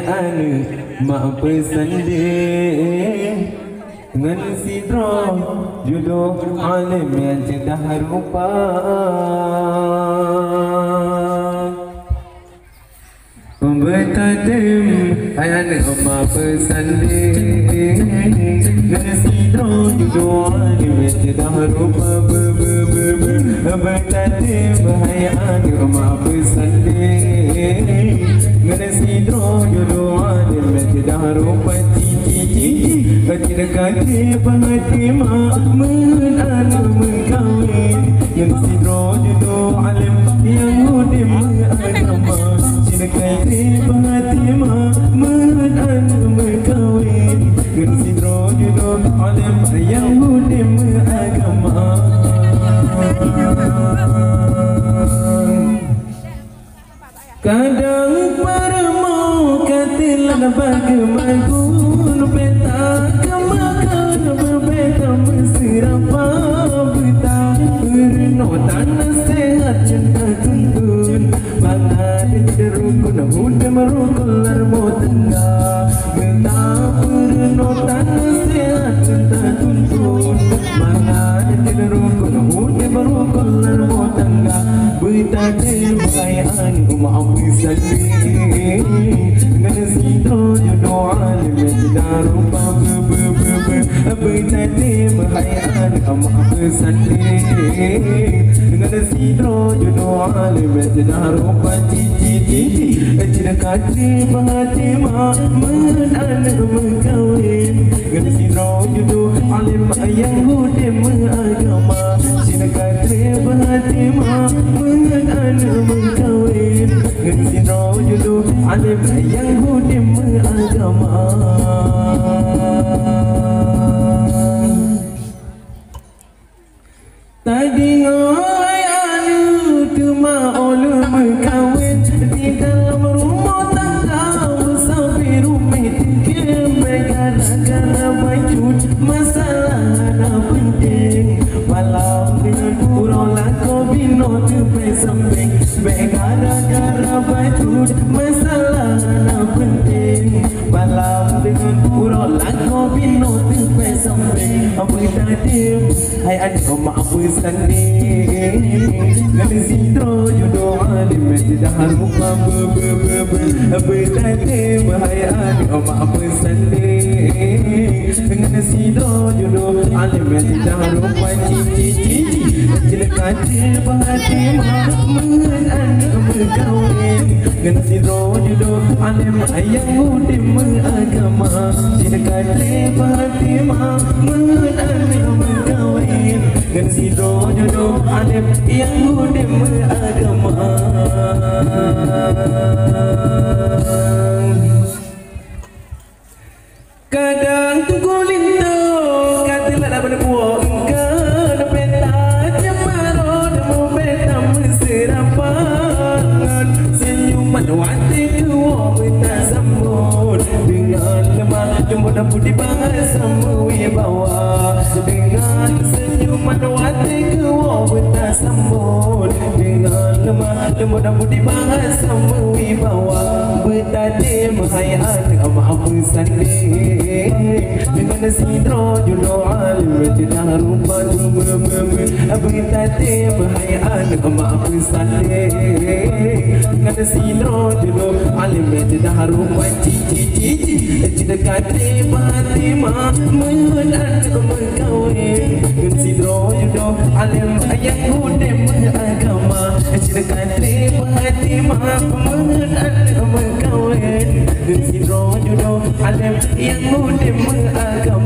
hayaan mak bersanding dengan sidra jodoh alim yang cedah rupa. Bertadim hayaan mak bersanding dengan sidra jodoh alim yang cedah rupa. Bertadim hayaan mak bersanding dengan sidra jodoh alim yang cedah rupa. Kati-kati penghati mak menanu mengkawin dengan sidra jodoh alim yang udim agama. Kati-kati penghati mak menanu mengkawin dengan sidra jodoh alim yang udim agama. Kadang paramo katilan bagaimanapun peta kemakan berbeda mesirapa berita bernotan sehat cinta tuntun bangan derukun muda merukul larmo tengah berita bernotan sehat cinta tuntun bangan derukun muda merukul larmo tengah berita terbayaan maaf sendiri dengan sidra jodoh alim yang cedah rupa. Bertadi berhayaan maaf sendiri dengan sidra jodoh alim yang cedah rupa. Kati berhati mak menanu mengkawin dengan sidra jodoh alim yang udim agama. Kati berhati mak menanu mengkawin dengan sidra jodoh alim yang udim agama. Tadi ngoyan cuma olu mengkawin di dalam rumah tangga sampai rumah tinggal gara-gara bajut masalah ada penting malam dengan urola kau bino tupai sembeng gara-gara bajut masalah ada penting malam dengan urola kau bino tupai sembeng apa tadi hai adik maaf sendiri dengan sidra jodoh alim yang cedah rupa. Bertadi bahayaan maaf sendiri dengan sidra jodoh alim yang cedah rupa. Kati berhati mak menanu berkawin dengan sidra jodoh alim yang udim agama. Kati berhati mak menanu berkawin dengan sidra jodoh alim yang udim agama. Kadang tunggu lindu katilah dah berbuah engkau peta cemaro demo peta mesirapan senyuman wati kuwa minta sambut dengan lemah jumbo dapur di bahasa wibawa dengan senyuman wati kuwa minta sambut dengan lemah jumbo dapur di bahasa wibawa bertadi menghayat maaf sendiri dengan sidra jodoh alim yang cedah rupa. Bertadi menghayat maaf sendiri dengan sidra jodoh alim yang cedah rupa. Kati berhati mak menanu mengkawin dengan sidra jodoh alim yang udim agama. Kati berhati mak menanu mengkawin dengan sidra jodoh alim yang udim agama.